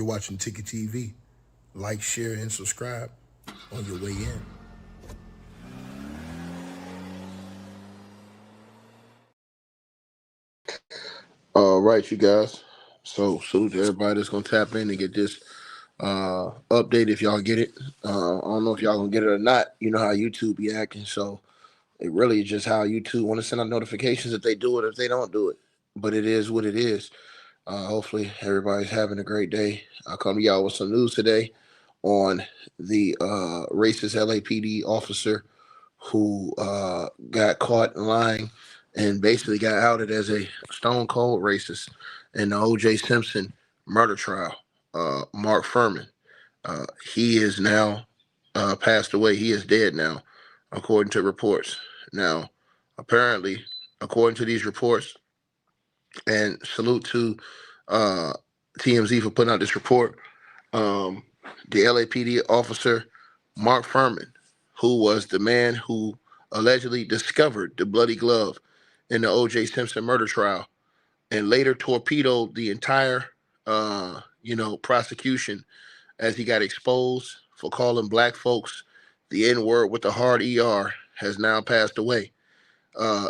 You're watching Ticket TV. Like, share, and subscribe on your way in. All right, you guys. So salute to everybody that's gonna tap in and get this update if y'all get it. I don't know if y'all gonna get it or not. You know how YouTube be acting, so it really is just how YouTube want to send out notifications if they do it, if they don't do it. But it is what it is. Hopefully everybody's having a great day. I'll come to y'all with some news today on the racist LAPD officer who got caught lying and basically got outed as a stone cold racist in the O.J. Simpson murder trial. Mark Fuhrman, he is now passed away. He is dead now, according to reports. Now, apparently, according to these reports, and salute to uh, TMZ for putting out this report, um, the LAPD officer, Mark Fuhrman, who was the man who allegedly discovered the bloody glove in the O.J. Simpson murder trial and later torpedoed the entire, prosecution as he got exposed for calling black folks the N-word with the hard ER, has now passed away.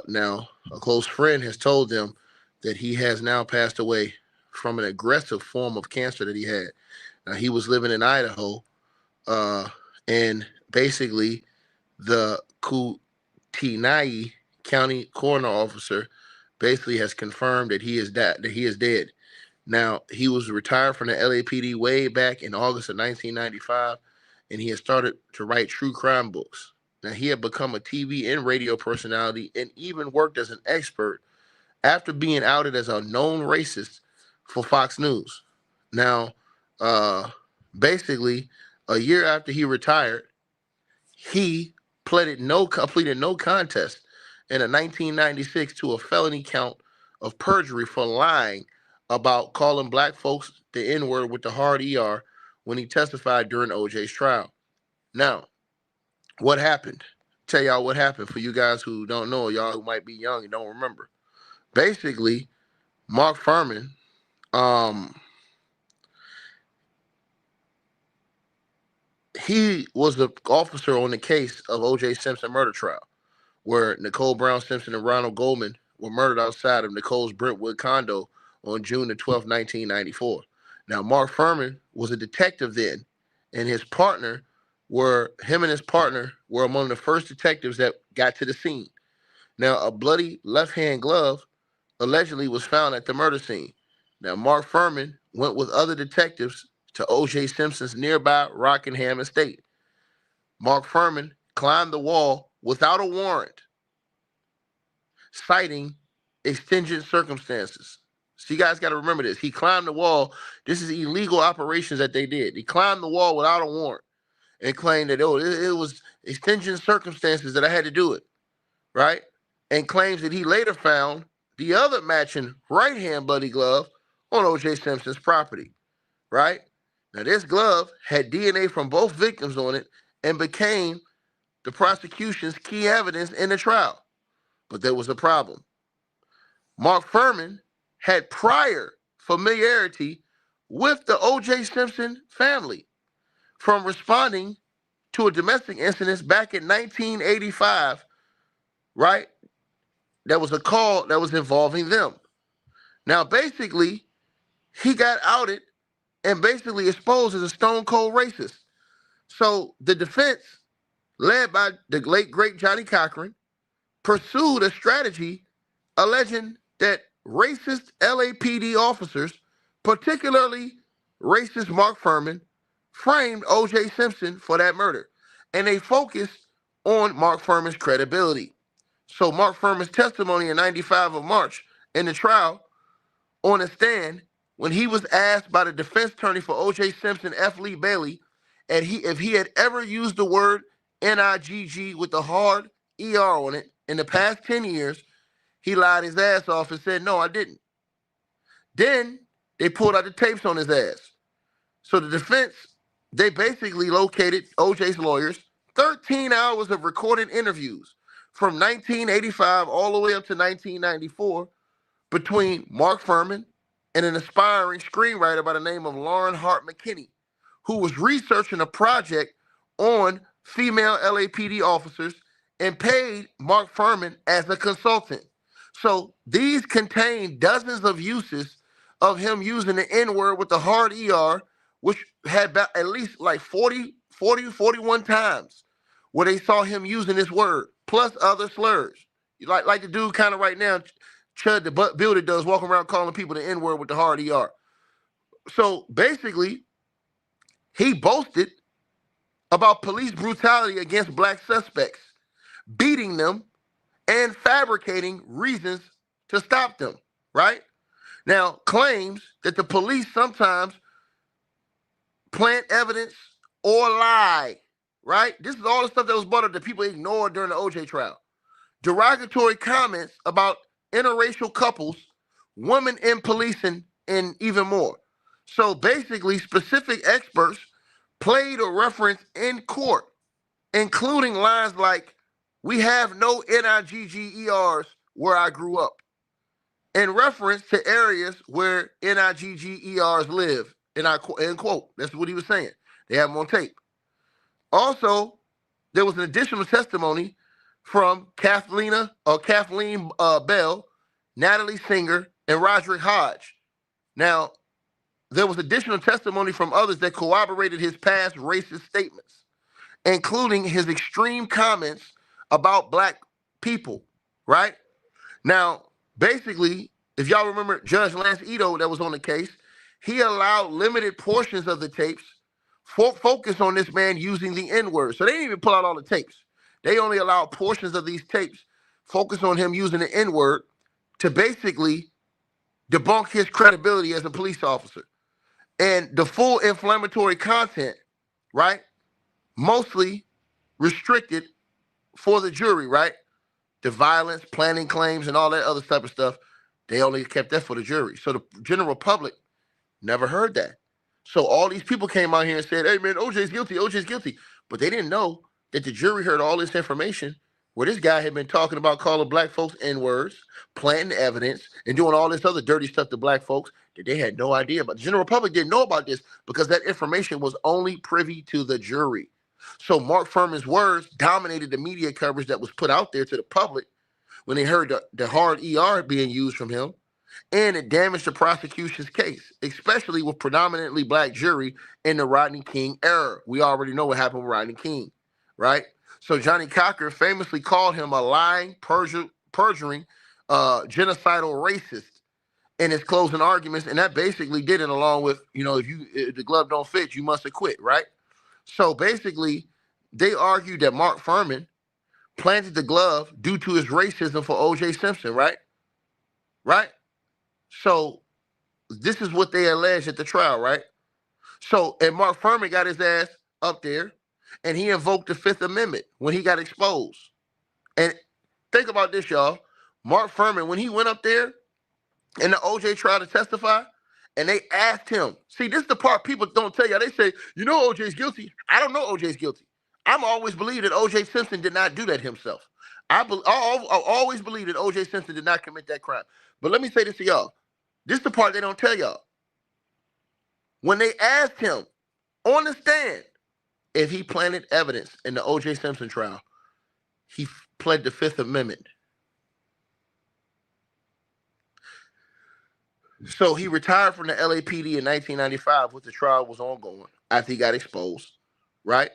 Now, a close friend has told them that he has now passed away from an aggressive form of cancer that he had. Now, he was living in Idaho, and basically the Kootenai County coroner officer basically has confirmed that he is dead. Now, he was retired from the LAPD way back in August of 1995, and he had started to write true crime books. Now, he had become a TV and radio personality and even worked as an expert after being outed as a known racist for Fox News. Now, uh, basically, a year after he retired, he completed no contest in a 1996 to a felony count of perjury for lying about calling black folks the N-word with the hard ER when he testified during OJ's trial. Now, what happened? Tell y'all what happened for you guys who don't know, y'all who might be young and don't remember. Basically, Mark Fuhrman, um, he was the officer on the case of O.J. Simpson murder trial, where Nicole Brown Simpson and Ronald Goldman were murdered outside of Nicole's Brentwood condo on June the 12th, 1994. Now, Mark Fuhrman was a detective then, and him and his partner were among the first detectives that got to the scene. Now, a bloody left-hand glove allegedly was found at the murder scene. Now, Mark Fuhrman went with other detectives to O.J. Simpson's nearby Rockingham estate. Mark Fuhrman climbed the wall without a warrant, citing exigent circumstances. So you guys got to remember this. He climbed the wall. This is illegal operations that they did. He climbed the wall without a warrant and claimed that, it was exigent circumstances that I had to do it, right? And claims that he later found the other matching right-hand bloody glove on O.J. Simpson's property, right? Now, this glove had DNA from both victims on it and became the prosecution's key evidence in the trial. But there was a problem. Mark Fuhrman had prior familiarity with the O.J. Simpson family from responding to a domestic incident back in 1985, right? That was a call that was involving them. Now, basically, he got outed and basically exposed as a stone cold racist. So the defense, led by the late great Johnny Cochran, pursued a strategy alleging that racist LAPD officers, particularly racist Mark Fuhrman, framed O.J. Simpson for that murder. And they focused on Mark Fuhrman's credibility. So Mark Fuhrman's testimony in 95 of March in the trial on a stand, when he was asked by the defense attorney for O.J. Simpson, F. Lee Bailey, and if he had ever used the word NIGG with the hard ER on it in the past 10 years, he lied his ass off and said, no, I didn't. Then they pulled out the tapes on his ass. So the defense, they basically located OJ's lawyers 13 hours of recorded interviews from 1985 all the way up to 1994 between Mark Fuhrman and an aspiring screenwriter by the name of Lauren Hart McKinney, who was researching a project on female LAPD officers and paid Mark Fuhrman as a consultant. So these contain dozens of uses of him using the N-word with the hard ER, which had at least like 41 times where they saw him using this word, plus other slurs. Like the dude kind of right now, Chud the Builder does, walking around calling people the N-word with the hard ER. So basically, he boasted about police brutality against black suspects, beating them and fabricating reasons to stop them, right? Now, claims that the police sometimes plant evidence or lie, right? This is all the stuff that was brought up that people ignored during the OJ trial. Derogatory comments about interracial couples, women in policing, and even more. So basically, specific experts played a reference in court, including lines like, "We have no NIGGERs where I grew up," in reference to areas where NIGGERs live, and I end quote. That's what he was saying. They have them on tape. Also, there was an additional testimony from Kathleen Bell, Natalie Singer, and Roderick Hodge. Now, there was additional testimony from others that corroborated his past racist statements, including his extreme comments about black people, right? Now, basically, if y'all remember Judge Lance Ito that was on the case, he allowed limited portions of the tapes focus on this man using the N-word. So they didn't even pull out all the tapes. They only allowed portions of these tapes focus on him using the N-word to basically debunk his credibility as a police officer. And the full inflammatory content, right, mostly restricted for the jury, right? The violence, planning claims, and all that other type of stuff, they only kept that for the jury. So the general public never heard that. So all these people came out here and said, "Hey, man, OJ's guilty, OJ's guilty." But they didn't know that the jury heard all this information where this guy had been talking about calling black folks N-words, planting evidence, and doing all this other dirty stuff to black folks that they had no idea about. The general public didn't know about this because that information was only privy to the jury. So Mark Fuhrman's words dominated the media coverage that was put out there to the public when they heard the hard ER being used from him. And it damaged the prosecution's case, especially with predominantly black jury in the Rodney King era. We already know what happened with Rodney King, right? So Johnny Cocker famously called him a lying, perjuring, genocidal racist in his closing arguments, and that basically did it along with, if the glove don't fit, you must acquit, right? So basically, they argued that Mark Fuhrman planted the glove due to his racism for O.J. Simpson, right? Right? So this is what they alleged at the trial, right? So, and Mark Fuhrman got his ass up there, and he invoked the Fifth Amendment when he got exposed. And think about this, y'all. Mark Fuhrman, when he went up there in the OJ trial to testify, and they asked him, see, this is the part people don't tell you. They say, OJ's guilty. I don't know OJ's guilty. I'm always believe that O.J. Simpson did not do that himself. I always believe that O.J. Simpson did not commit that crime. But let me say this to y'all. This is the part they don't tell y'all. When they asked him on the stand if he planted evidence in the O.J. Simpson trial, he pled the Fifth Amendment. So he retired from the LAPD in 1995 when the trial was ongoing after he got exposed, right?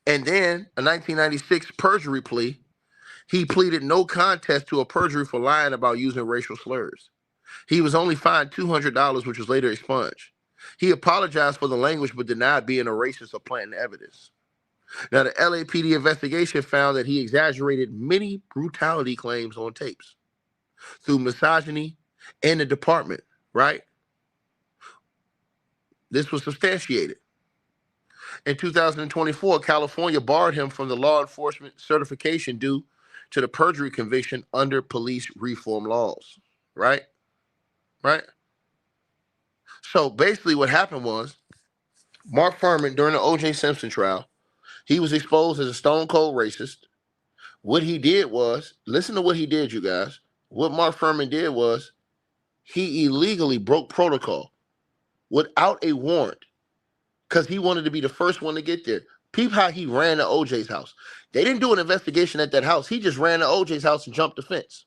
And then a 1996 perjury plea, he pleaded no contest to a perjury for lying about using racial slurs. He was only fined $200, which was later expunged. He apologized for the language but denied being a racist or planting evidence. Now, the LAPD investigation found that he exaggerated many brutality claims on tapes through misogyny in the department, right? This was substantiated. In 2024, California barred him from the law enforcement certification due to the perjury conviction under police reform laws, right? Right? So basically what happened was Mark Fuhrman, during the O.J. Simpson trial, he was exposed as a stone cold racist. What he did was, listen to what he did, you guys. What Mark Fuhrman did was he illegally broke protocol without a warrant because he wanted to be the first one to get there. Peep how he ran to OJ's house. They didn't do an investigation at that house. He just ran to OJ's house and jumped the fence.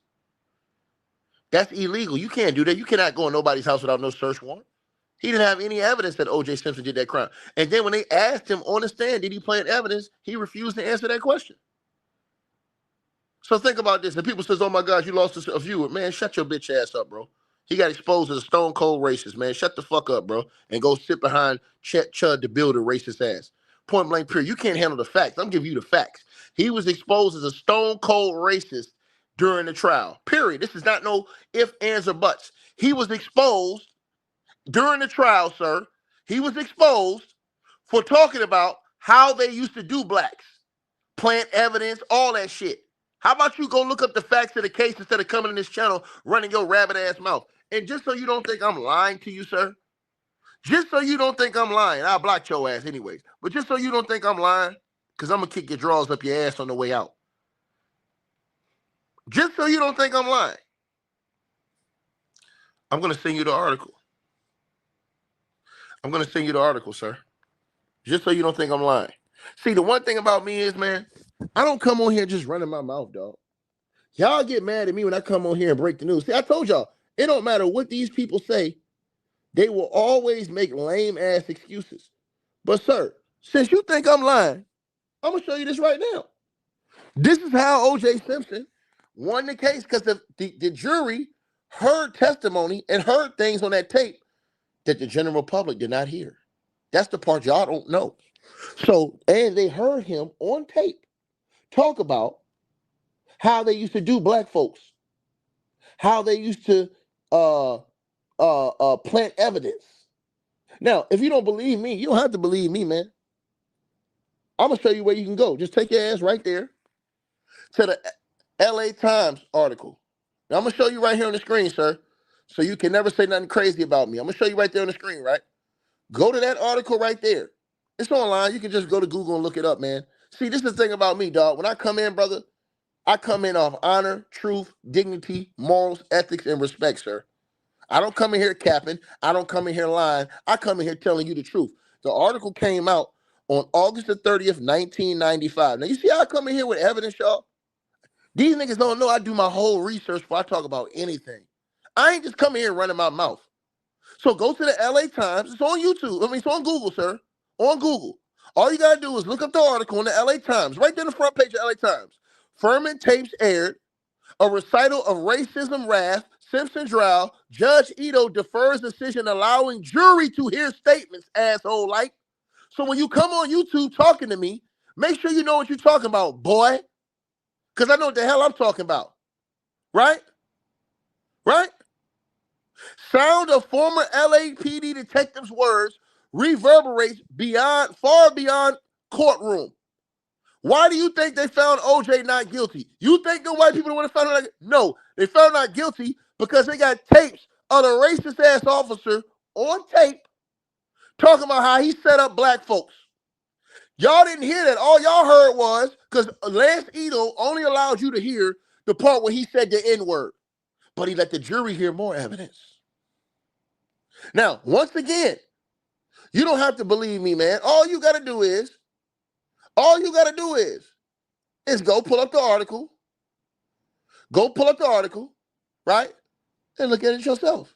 That's illegal. You can't do that. You cannot go in nobody's house without no search warrant. He didn't have any evidence that O.J. Simpson did that crime. And then when they asked him on the stand, did he plant evidence, he refused to answer that question. So think about this. And people says, oh my gosh, you lost a viewer. Man, shut your bitch ass up, bro. He got exposed as a stone cold racist, man. Shut the fuck up, bro. And go sit behind Chet Chud to build a racist ass. Point blank period. You can't handle the facts. I'm giving you the facts. He was exposed as a stone cold racist during the trial. Period. This is not no ifs, ands, or buts. He was exposed during the trial, sir. He was exposed for talking about how they used to do blacks. Plant evidence, all that shit. How about you go look up the facts of the case instead of coming in this channel running your rabbit ass mouth? And just so you don't think I'm lying to you, sir, just so you don't think I'm lying, I'll block your ass anyways. But just so you don't think I'm lying, because I'm going to kick your drawers up your ass on the way out. Just so you don't think I'm lying, I'm going to send you the article. I'm going to send you the article, sir. Just so you don't think I'm lying. See, the one thing about me is, man, I don't come on here just running my mouth, dog. Y'all get mad at me when I come on here and break the news. See, I told y'all, it don't matter what these people say. They will always make lame-ass excuses. But, sir, since you think I'm lying, I'm going to show you this right now. This is how O.J. Simpson won the case because the jury heard testimony and heard things on that tape that the general public did not hear. That's the part y'all don't know. So, and they heard him on tape talk about how they used to do black folks, how they used to plant evidence. Now, if you don't believe me, you don't have to believe me, man. I'm gonna show you where you can go. Just take your ass right there to the LA Times article. Now, I'm gonna show you right here on the screen, sir, so you can never say nothing crazy about me. I'm gonna show you right there on the screen, right? Go to that article right there. It's online. You can just go to Google and look it up, man. See, this is the thing about me, dog. When I come in, brother, I come in off honor, truth, dignity, morals, ethics, and respect, sir. I don't come in here capping. I don't come in here lying. I come in here telling you the truth. The article came out on August the 30th, 1995. Now, you see how I come in here with evidence, y'all? These niggas don't know I do my whole research before I talk about anything. I ain't just coming here running my mouth. So go to the LA Times. It's on YouTube. I mean, it's on Google, sir. On Google. All you got to do is look up the article in the LA Times. Right there in the front page of LA Times. Fuhrman tapes aired. A recital of racism wrath. Simpson trial. Judge Ito defers decision allowing jury to hear statements, asshole like. So when you come on YouTube talking to me, make sure you know what you're talking about, boy. Because I know what the hell I'm talking about. Right? Right? Sound of former LAPD detectives' words reverberates far beyond courtroom. Why do you think they found OJ not guilty? You think the white people would have found him not guilty? No, they found not guilty because they got tapes of the racist ass officer on tape talking about how he set up black folks. Y'all didn't hear that. All y'all heard was because Lance Ito only allowed you to hear the part where he said the N-word, but he let the jury hear more evidence. Now, once again, you don't have to believe me, man. All you got to do is go pull up the article. Go pull up the article, right? And look at it yourself,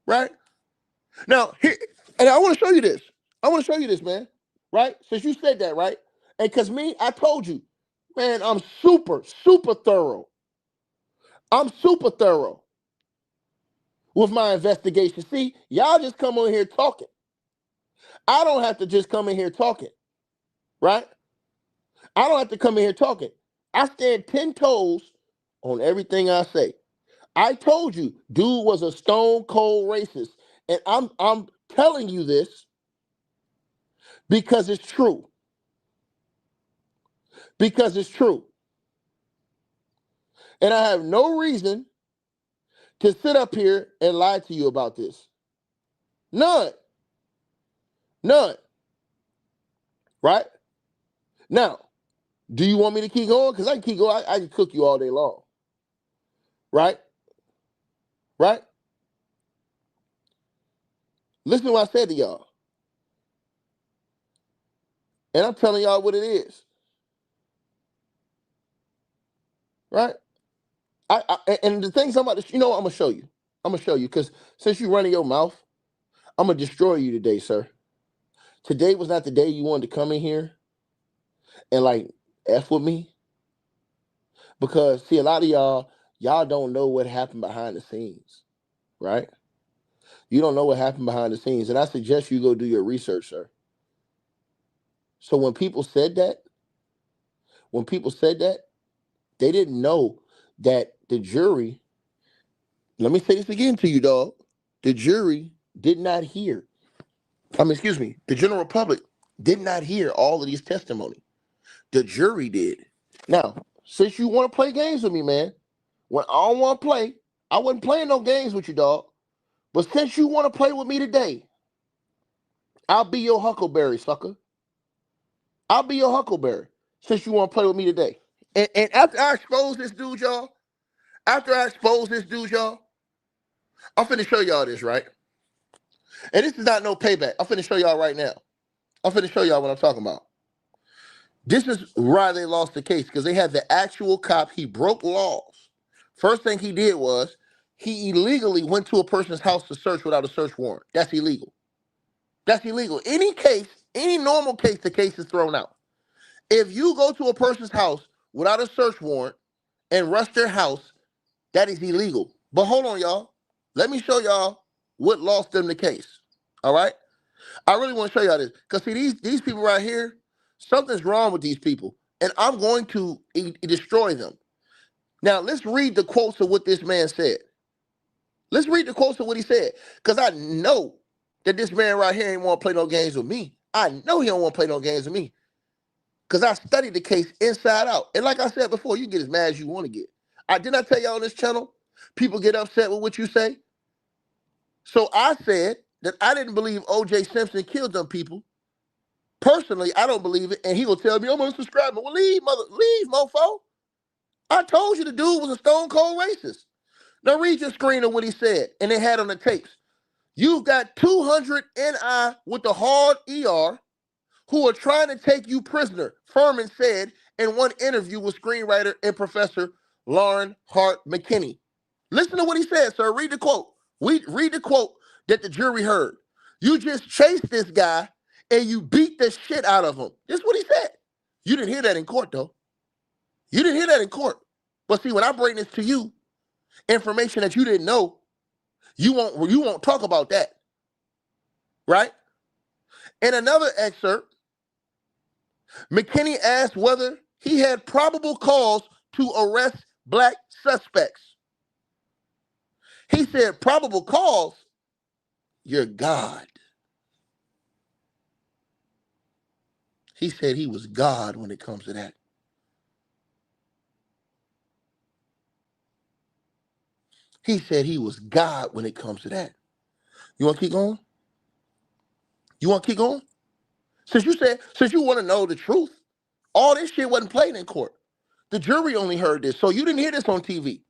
right? Now, here, and I want to show you this. I want to show you this, man, right? Since you said that, right? And because me, I told you, man, I'm super, super thorough. I'm super thorough with my investigation. See, y'all just come on here talking. I don't have to just come in here talking, right? I don't have to come in here talking. I stand 10 toes on everything I say. I told you, dude was a stone cold racist. And I'm telling you this because it's true. Because it's true. And I have no reason to sit up here and lie to you about this. None. None. Right? Now, do you want me to keep going? Because I can keep going. I can cook you all day long. Right? Right? Listen to what I said to y'all. And I'm telling y'all what it is. Right? And the things I'm about to, I'm going to show you. I'm going to show you because since you running your mouth, I'm going to destroy you today, sir. Today was not the day you wanted to come in here and like F with me. Because, see, a lot of y'all don't know what happened behind the scenes. Right? You don't know what happened behind the scenes. And I suggest you go do your research, sir. So when people said that, they didn't know that the jury, let me say this again to you, dog. The jury did not hear. The general public did not hear all of these testimony. The jury did. Now, since you want to play games with me, man, when I don't want to play, I wasn't playing no games with you, dog. But since you want to play with me today, I'll be your huckleberry, sucker. I'll be your huckleberry since you want to play with me today. And after I expose this dude, y'all, I'm finna show y'all this, right? And this is not no payback. I'm finna show y'all right now. I'm finna show y'all what I'm talking about. This is why they lost the case, because they had the actual cop. He broke laws. First thing he did was he illegally went to a person's house to search without a search warrant. That's illegal. That's illegal. Any case, any normal case, the case is thrown out. If you go to a person's house without a search warrant and rush their house, that is illegal. But hold on, y'all. Let me show y'all what lost them the case. All right? I really want to show y'all this. Because, see, these people right here, something's wrong with these people. And I'm going to destroy them. Now, let's read the quotes of what this man said. Let's read the quotes of what he said. Because I know that this man right here ain't want to play no games with me. I know he don't want to play no games with me. Because I studied the case inside out. And like I said before, you get as mad as you want to get. Didn't I tell y'all on this channel, people get upset with what you say? So I said that I didn't believe O.J. Simpson killed them people. Personally, I don't believe it. And he will tell me, I'm going to subscribe. Well, leave, mofo. I told you the dude was a stone cold racist. Now read your screen of what he said. And they had on the tapes. You've got 200 NI with the hard ER who are trying to take you prisoner, Fuhrman said in one interview with screenwriter and professor Lauren Hart McKinney. Listen to what he said, sir. Read the quote. Read the quote that the jury heard. You just chased this guy and you beat the shit out of him. This is what he said. You didn't hear that in court, though. You didn't hear that in court. But see, when I bring this to you, information that you didn't know, you won't talk about that. Right? In another excerpt, McKinney asked whether he had probable cause to arrest black suspects. He said, probable cause? You're God. He said he was God when it comes to that. He said he was God when it comes to that. You want to keep going? You want to keep going? Since you want to know the truth, all this shit wasn't played in court. The jury only heard this. So you didn't hear this on TV.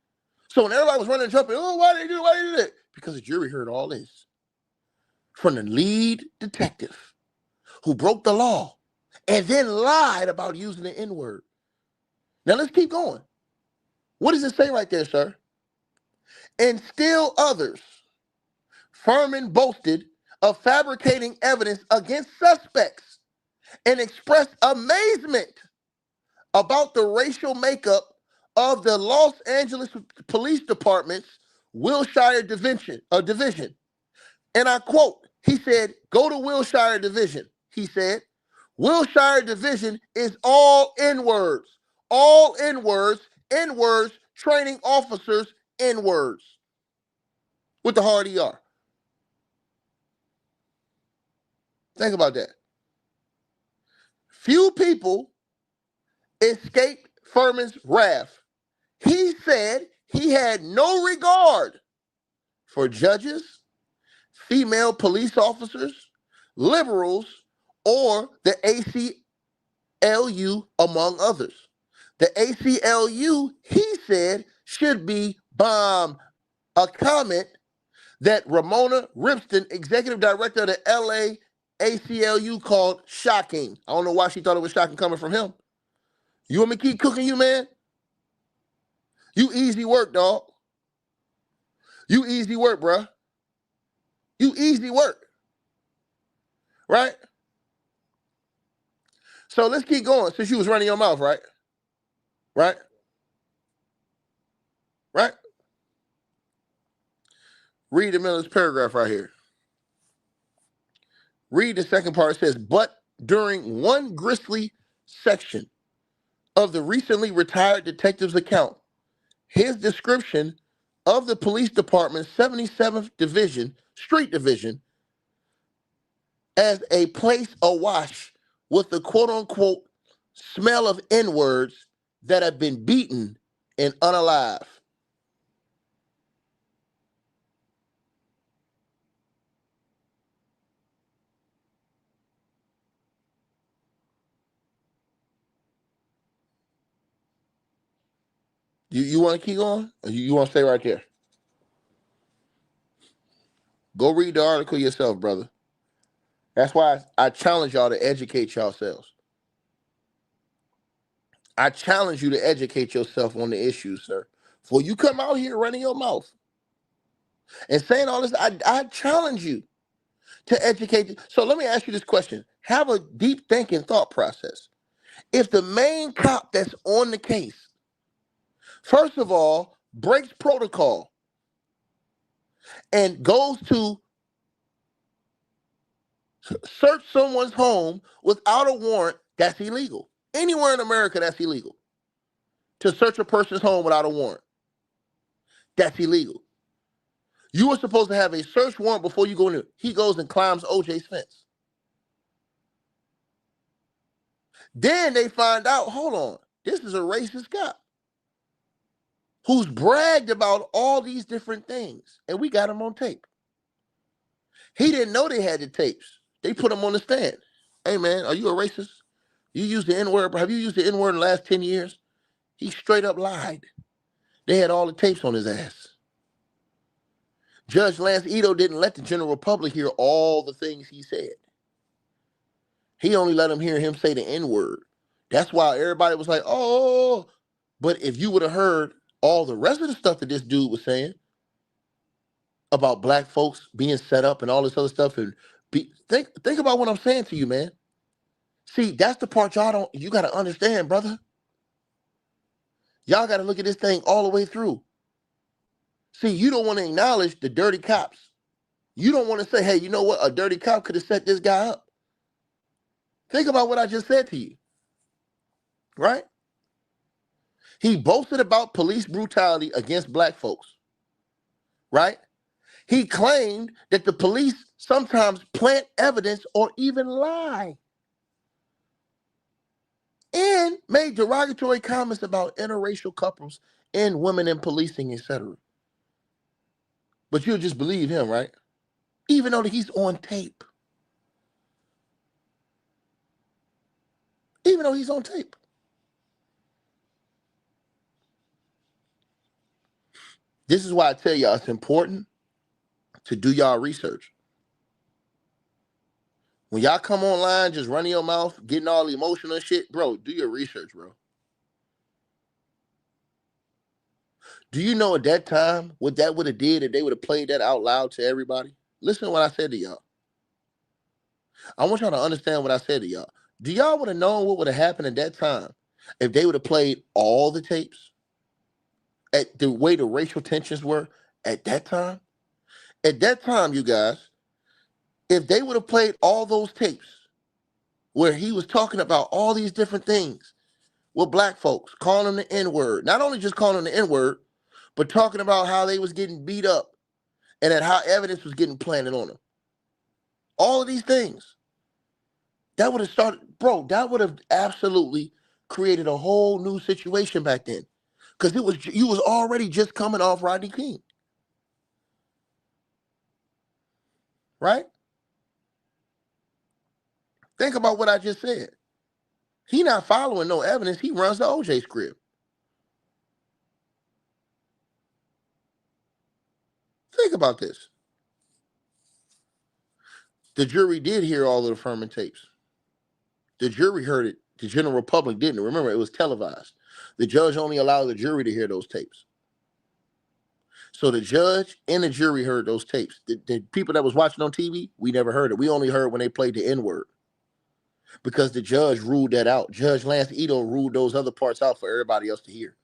So when everybody was running and jumping, oh, why did they do that? Because the jury heard all this. From the lead detective who broke the law and then lied about using the N-word. Now let's keep going. What does it say right there, sir? And still others, Fuhrman boasted of fabricating evidence against suspects and expressed amazement about the racial makeup of the Los Angeles Police Department's Wilshire division. And I quote, he said, go to Wilshire Division. He said, Wilshire Division is all N-words, N-words, training officers, N-words, with the hard ER. Think about that. Few people escaped Fuhrman's wrath. He said he had no regard for judges, female police officers, liberals, or the ACLU, among others. The ACLU, he said, should be bombed, a comment that Ramona Ripston, executive director of the LA ACLU, called shocking. I don't know why she thought it was shocking coming from him. You want me to keep cooking you, man? You easy work, dog. You easy work, bruh. You easy work. Right? So let's keep going since you was running your mouth, right? Right? Right? Read the middle of this paragraph right here. Read the second part. It says, but during one grisly section of the recently retired detective's account, his description of the police department's 77th Division, Street Division, as a place awash with the quote-unquote smell of N-words that have been beaten and unalive. You want to keep going? Or you want to stay right there? Go read the article yourself, brother. That's why I challenge y'all to educate yourselves. I challenge you to educate yourself on the issues, sir. Before you come out here running your mouth and saying all this, I challenge you to educate you. So let me ask you this question. Have a deep thinking thought process. If the main cop that's on the case, first of all, breaks protocol and goes to search someone's home without a warrant, that's illegal. Anywhere in America, that's illegal. To search a person's home without a warrant, that's illegal. You were supposed to have a search warrant before you go in there. He goes and climbs OJ's fence. Then they find out, hold on, this is a racist cop who's bragged about all these different things, and we got him on tape. He didn't know they had the tapes. They put him on the stand. Hey, man, are you a racist? You use the N-word. Have you used the N-word in the last 10 years? He straight up lied. They had all the tapes on his ass. Judge Lance Ito didn't let the general public hear all the things he said. He only let them hear him say the N-word. That's why everybody was like, oh. But if you would have heard all the rest of the stuff that this dude was saying about black folks being set up and all this other stuff, and think about what I'm saying to you, man. See, that's the part you got to understand, brother. Y'all got to look at this thing all the way through. See, you don't want to acknowledge the dirty cops. You don't want to say, hey, you know what? A dirty cop could have set this guy up. Think about what I just said to you, right? He boasted about police brutality against black folks, right? He claimed that the police sometimes plant evidence or even lie, and made derogatory comments about interracial couples and women in policing, etc. But you'll just believe him, right? Even though he's on tape. Even though he's on tape. This is why I tell y'all it's important to do y'all research. When y'all come online just running your mouth, getting all the emotional shit, bro, do your research, bro. Do you know at that time what that would have did if they would have played that out loud to everybody? Listen to what I said to y'all. I want y'all to understand what I said to y'all. Do y'all would have known what would have happened at that time if they would have played all the tapes at the way the racial tensions were at that time? At that time, you guys, if they would have played all those tapes where he was talking about all these different things with black folks, calling them the N-word, not only just calling them the N-word, but talking about how they was getting beat up and that how evidence was getting planted on them. All of these things. That would have started, bro, that would have absolutely created a whole new situation back then. Because you was already just coming off Rodney King. Right? Think about what I just said. He not following no evidence. He runs the OJ script. Think about this. The jury did hear all of the Fuhrman tapes. The jury heard it. The general public didn't. Remember, it was televised. The judge only allowed the jury to hear those tapes. So the judge and the jury heard those tapes. The people that was watching on TV, we never heard it. We only heard when they played the N-word. Because the judge ruled that out. Judge Lance Ito ruled those other parts out for everybody else to hear.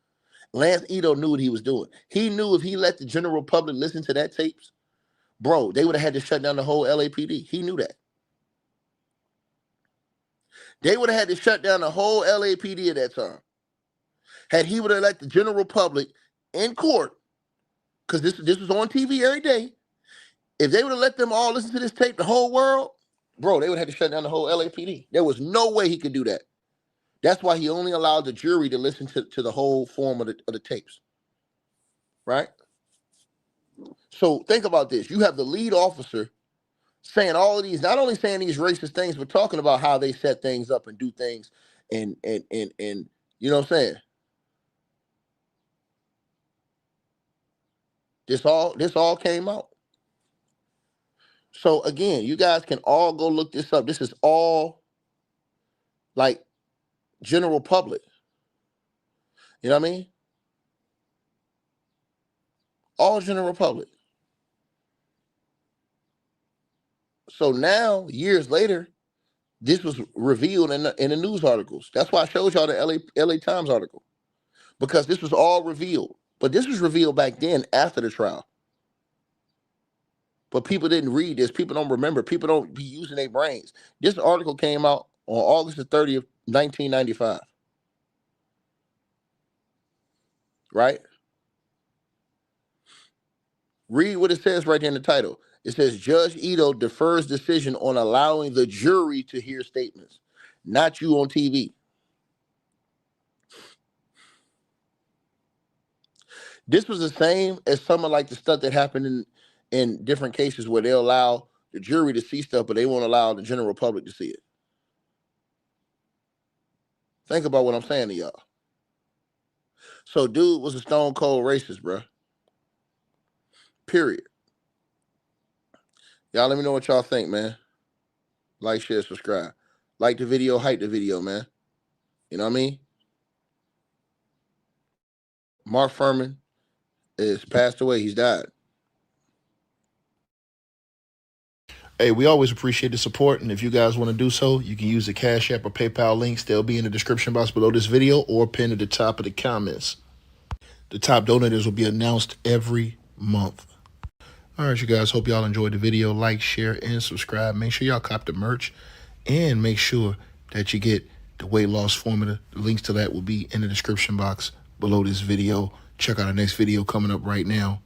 Lance Ito knew what he was doing. He knew if he let the general public listen to that tapes, bro, they would have had to shut down the whole LAPD. He knew that. They would have had to shut down the whole LAPD at that time. Had he would have let the general public in court, because this was on TV every day, if they would have let them all listen to this tape, the whole world, bro, they would have had to shut down the whole LAPD. There was no way he could do that. That's why he only allowed the jury to listen to the whole form of the tapes. Right? So think about this. You have the lead officer saying all of these, not only saying these racist things, but talking about how they set things up and do things and you know what I'm saying? This all came out. So again, you guys can all go look this up. This is all like general public. You know what I mean? All general public. So now, years later, this was revealed in the news articles. That's why I showed y'all the LA Times article. Because this was all revealed. But this was revealed back then after the trial. But people didn't read this. People don't remember. People don't be using their brains. This article came out on August the 30th, 1995. Right? Read what it says right there in the title. It says, Judge Ito defers decision on allowing the jury to hear statements. Not you on TV. This was the same as some of like the stuff that happened in different cases where they'll allow the jury to see stuff, but they won't allow the general public to see it. Think about what I'm saying to y'all. So dude was a stone cold racist, bro. Period. Y'all let me know what y'all think, man. Like, share, subscribe. Like the video, hype the video, man. You know what I mean? Mark Fuhrman is passed away. He's died. Hey, we always appreciate the support, and if you guys want to do so, you can use the Cash App or PayPal links. They'll be in the description box below this video or pinned at the top of the comments. The top donators will be announced every month. All right, you guys, hope y'all enjoyed the video. Like, share, and subscribe. Make sure y'all cop the merch, and make sure that you get the weight loss formula. The links to that will be in the description box below this video. Check out our next video coming up right now.